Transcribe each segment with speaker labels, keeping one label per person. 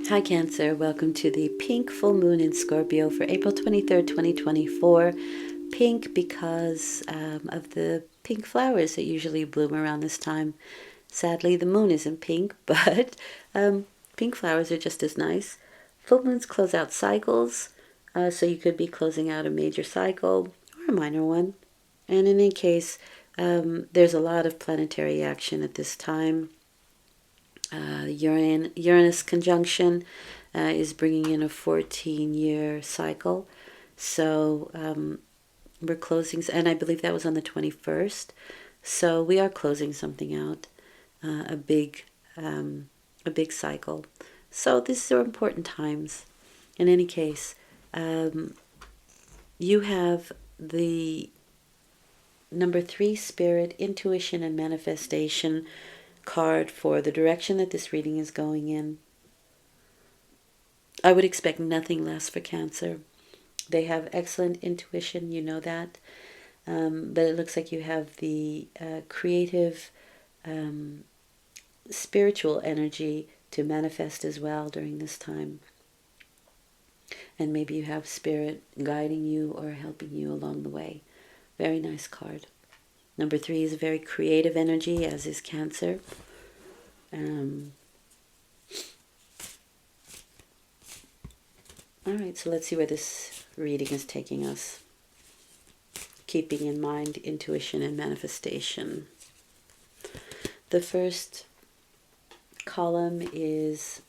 Speaker 1: Hi Cancer, welcome to the pink full moon in Scorpio for April 23rd, 2024. Pink because of the pink flowers that usually bloom around this time. Sadly, the moon isn't pink, but pink flowers are just as nice. Full moons close out cycles, so you could be closing out a major cycle or a minor one. And in any case, there's a lot of planetary action at this time. Uranus conjunction is bringing in a 14-year cycle. So we're closing, and I believe that was on the 21st. So we are closing something out, a big cycle. So these are important times. In any case, you have the number 3 spirit, intuition, and manifestation card for the direction that this reading is going in. I would expect nothing less for Cancer. They have excellent intuition, you know that. But it looks like you have the creative, spiritual energy to manifest as well during this time. And maybe you have spirit guiding you or helping you along the way. Very nice card. Number 3 is a very creative energy, as is Cancer. All right, so let's see where this reading is taking us. Keeping in mind intuition and manifestation. The first column is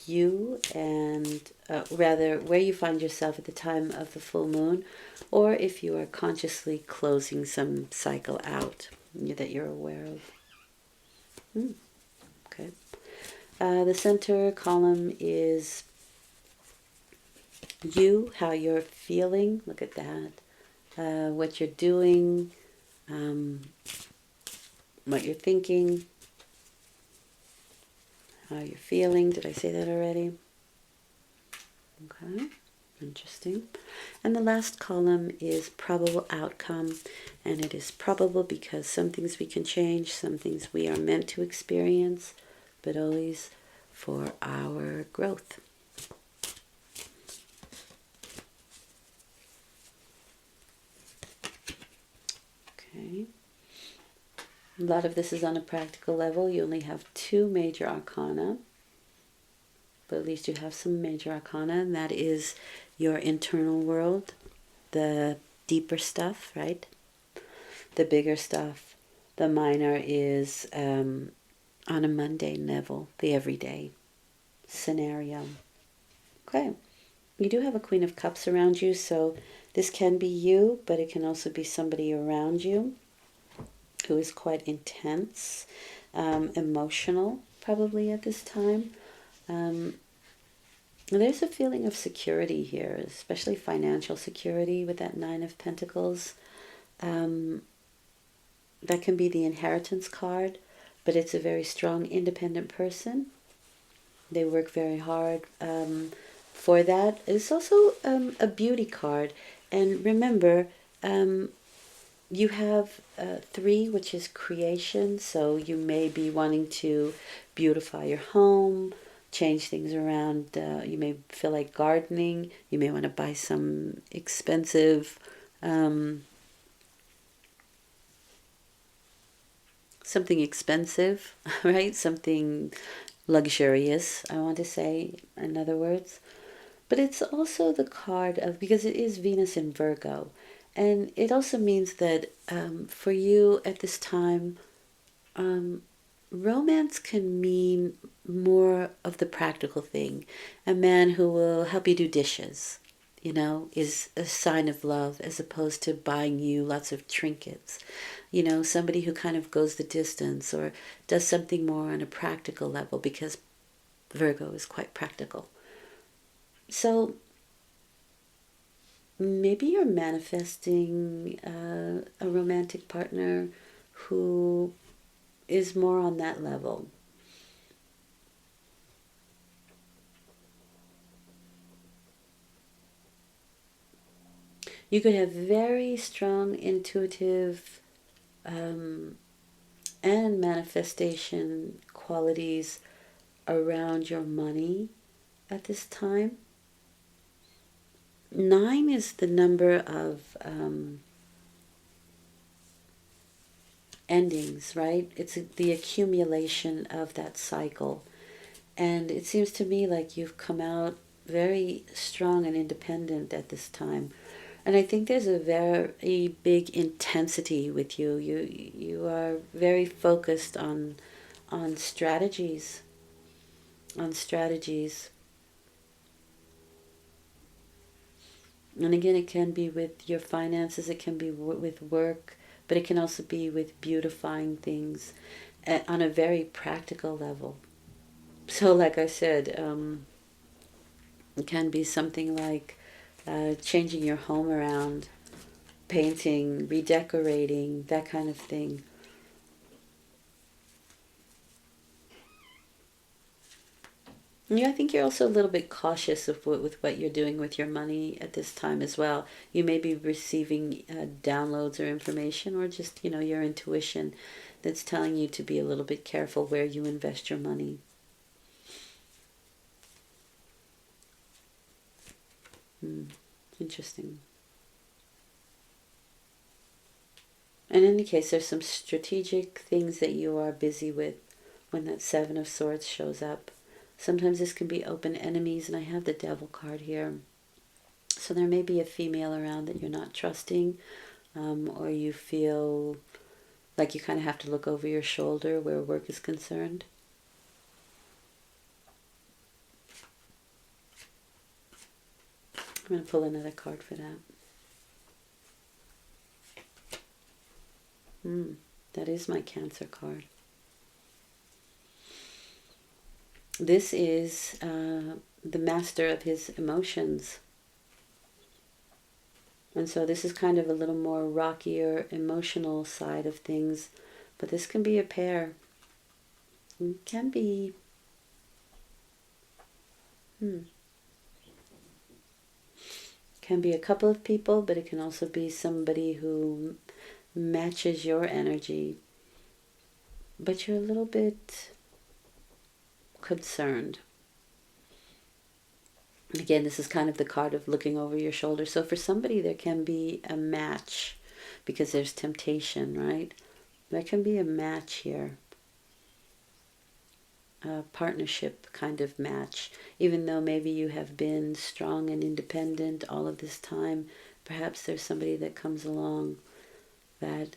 Speaker 1: you and rather where you find yourself at the time of the full moon, or if you are consciously closing some cycle out that you're aware of. Okay. The center column is you, how you're feeling. Look at that. What you're doing, what you're thinking, how you're feeling. Did I say that already? Okay, interesting. And the last column is probable outcome, and it is probable because some things we can change, some things we are meant to experience, but always for our growth. Okay. A lot of this is on a practical level. You only have 2 major arcana, but at least you have some major arcana, and that is your internal world, the deeper stuff, right? The bigger stuff. The minor is on a mundane level, the everyday scenario. Okay. You do have a Queen of Cups around you, so this can be you, but it can also be somebody around you who is quite intense, emotional, probably at this time. There's a feeling of security here, especially financial security with that 9 of Pentacles. That can be the inheritance card, but it's a very strong, independent person. They work very hard for that. It's also a beauty card. And remember, you have 3, which is creation. So you may be wanting to beautify your home, change things around. You may feel like gardening. You may want to buy some expensive something expensive, right? Something luxurious, I want to say, in other words. But it's also the card of, because it is Venus in Virgo, and it also means that for you at this time, romance can mean more of the practical thing. A man who will help you do dishes, is a sign of love, as opposed to buying you lots of trinkets. Somebody who kind of goes the distance or does something more on a practical level, because Virgo is quite practical. So maybe you're manifesting a romantic partner who is more on that level. You could have very strong intuitive and manifestation qualities around your money, at this time. 9 is the number of endings, right? It's the accumulation of that cycle. And it seems to me like you've come out very strong and independent at this time. And I think there's a very big intensity with you. You are very focused on strategies, on strategies. And again, it can be with your finances, it can be with work, but it can also be with beautifying things on a very practical level. So, like I said, it can be something like changing your home around, painting, redecorating, that kind of thing. Yeah, I think you're also a little bit cautious with what you're doing with your money at this time as well. You may be receiving downloads or information, or just, your intuition that's telling you to be a little bit careful where you invest your money. Interesting. In any case, there's some strategic things that you are busy with when that Seven of Swords shows up. Sometimes this can be open enemies, and I have the Devil card here. So there may be a female around that you're not trusting, or you feel like you kind of have to look over your shoulder where work is concerned. I'm going to pull another card for that. That is my Cancer card. This is the master of his emotions. And so this is kind of a little more rockier, emotional side of things. But this can be a pair. It can be... Can be a couple of people, but it can also be somebody who matches your energy. But you're a little bit concerned. Again, this is kind of the card of looking over your shoulder. So for somebody, there can be a match because there's temptation, right? There can be a match here. A partnership kind of match. Even though maybe you have been strong and independent all of this time, perhaps there's somebody that comes along that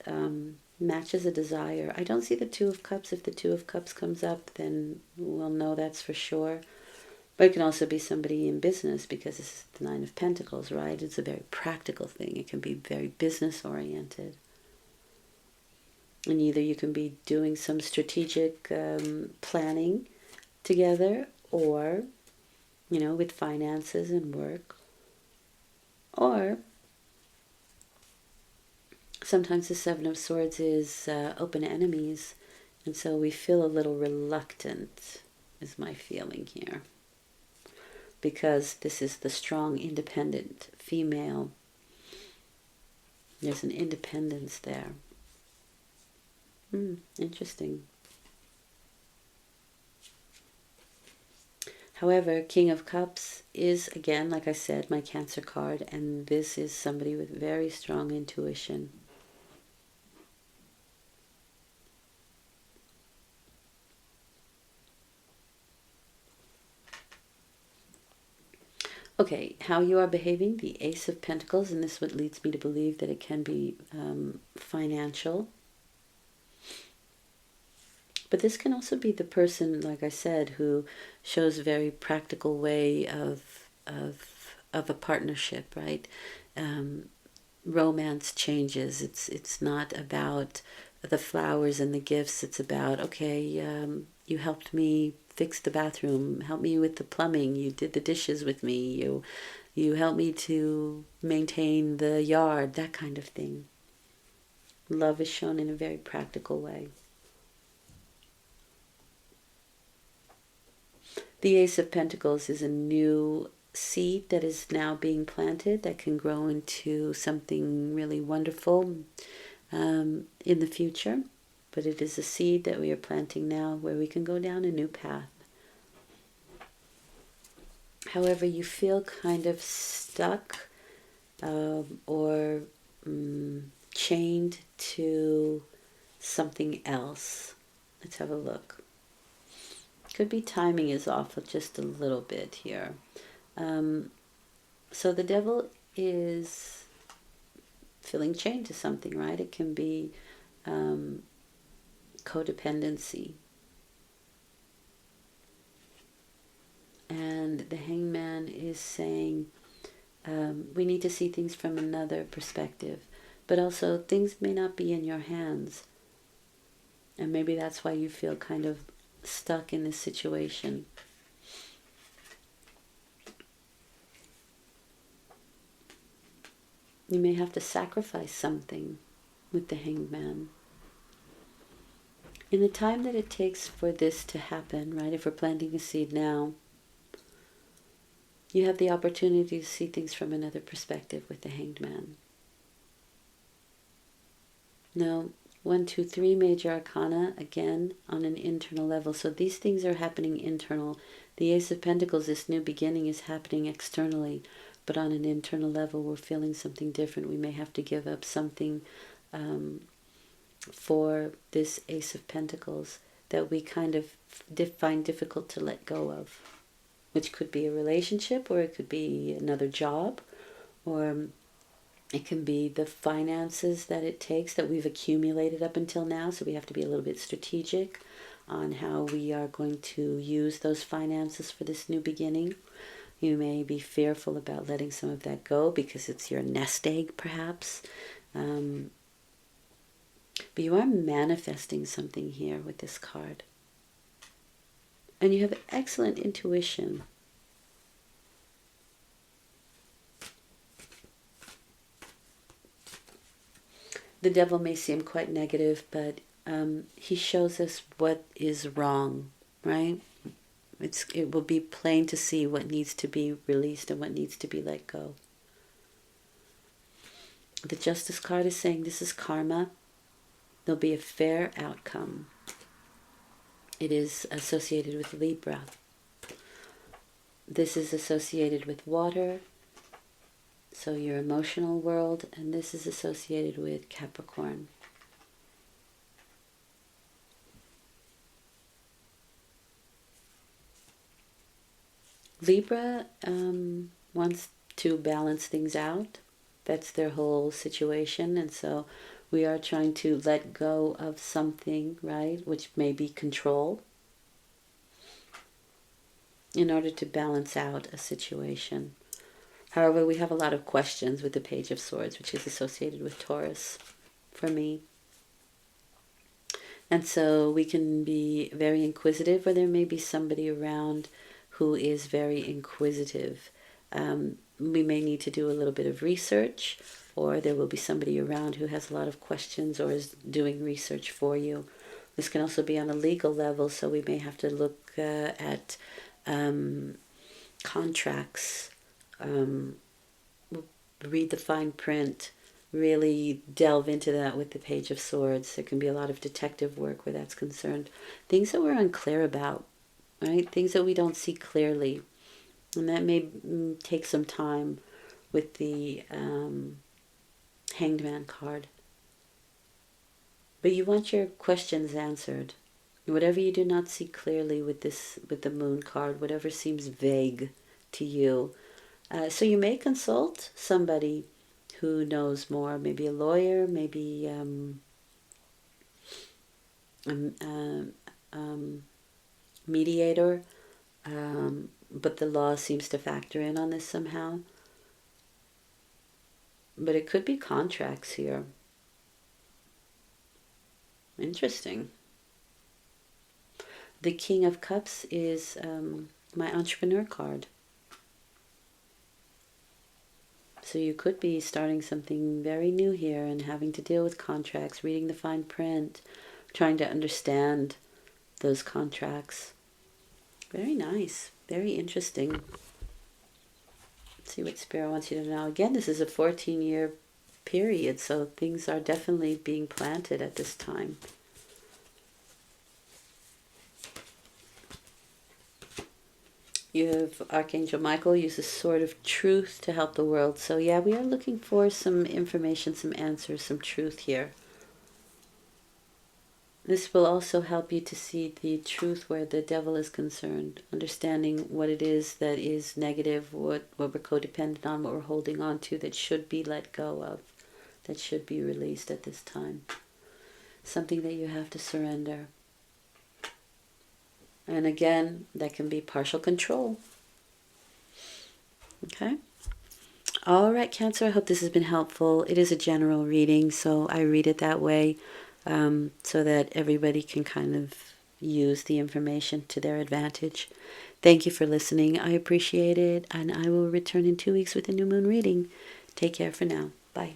Speaker 1: matches a desire. I don't see the Two of Cups. If the Two of Cups comes up, then we'll know that's for sure. But it can also be somebody in business because this is the Nine of Pentacles, right? It's a very practical thing. It can be very business oriented. And either you can be doing some strategic planning together, or, with finances and work. Or sometimes the Seven of Swords is open enemies. And so we feel a little reluctant, is my feeling here. Because this is the strong, independent female. There's an independence there. Interesting. However, King of Cups is, again, like I said, my Cancer card, and this is somebody with very strong intuition. Okay, how you are behaving, the Ace of Pentacles, and this what leads me to believe that it can be financial. But this can also be the person, like I said, who shows a very practical way of a partnership, right? Romance changes. It's not about the flowers and the gifts. It's about, okay, you helped me fix the bathroom, help me with the plumbing, you did the dishes with me, you helped me to maintain the yard, that kind of thing. Love is shown in a very practical way. The Ace of Pentacles is a new seed that is now being planted that can grow into something really wonderful in the future. But it is a seed that we are planting now where we can go down a new path. However, you feel kind of stuck or chained to something else. Let's have a look. Could be timing is off just a little bit here. So the devil is feeling chained to something, right? It can be codependency. And the hangman is saying we need to see things from another perspective. But also, things may not be in your hands. And maybe that's why you feel kind of stuck in this situation. You may have to sacrifice something with the hanged man. In the time that it takes for this to happen, right, if we're planting a seed now, you have the opportunity to see things from another perspective with the hanged man. Now, 1, 2, 3 major arcana, again, on an internal level. So these things are happening internal. The Ace of Pentacles, this new beginning, is happening externally. But on an internal level, we're feeling something different. We may have to give up something for this Ace of Pentacles that we kind of find difficult to let go of. Which could be a relationship, or it could be another job, or it can be the finances that it takes that we've accumulated up until now. So we have to be a little bit strategic on how we are going to use those finances for this new beginning. You may be fearful about letting some of that go because it's your nest egg, perhaps. But you are manifesting something here with this card. And you have excellent intuition. The devil may seem quite negative, but he shows us what is wrong, right? It will be plain to see what needs to be released and what needs to be let go. The Justice card is saying this is karma. There'll be a fair outcome. It is associated with Libra. This is associated with water, so your emotional world, and this is associated with Capricorn. Libra wants to balance things out. That's their whole situation, and so we are trying to let go of something, right, which may be control, in order to balance out a situation. However, we have a lot of questions with the Page of Swords, which is associated with Taurus for me. And so we can be very inquisitive, or there may be somebody around who is very inquisitive. We may need to do a little bit of research, or there will be somebody around who has a lot of questions or is doing research for you. This can also be on a legal level, so we may have to look at contracts, read the fine print, really delve into that with the Page of Swords. There can be a lot of detective work where that's concerned. Things that we're unclear about, right? Things that we don't see clearly. And that may take some time with the Hanged Man card. But you want your questions answered. Whatever you do not see clearly with the Moon card, whatever seems vague to you. So you may consult somebody who knows more, maybe a lawyer, maybe mediator, but the law seems to factor in on this somehow. But it could be contracts here. Interesting. The King of Cups is my entrepreneur card. So you could be starting something very new here and having to deal with contracts, reading the fine print, trying to understand those contracts. Very nice. Very interesting. Let's see what Spirit wants you to know. Again, this is a 14-year period, so things are definitely being planted at this time. You have Archangel Michael uses Sword of Truth to help the world. So yeah, we are looking for some information, some answers, some truth here. This will also help you to see the truth where the devil is concerned, understanding what it is that is negative, what we're codependent on, what we're holding on to that should be let go of, that should be released at this time. Something that you have to surrender. And again, that can be partial control. Okay? All right, Cancer, I hope this has been helpful. It is a general reading, so I read it that way so that everybody can kind of use the information to their advantage. Thank you for listening. I appreciate it, and I will return in 2 weeks with a new moon reading. Take care for now. Bye.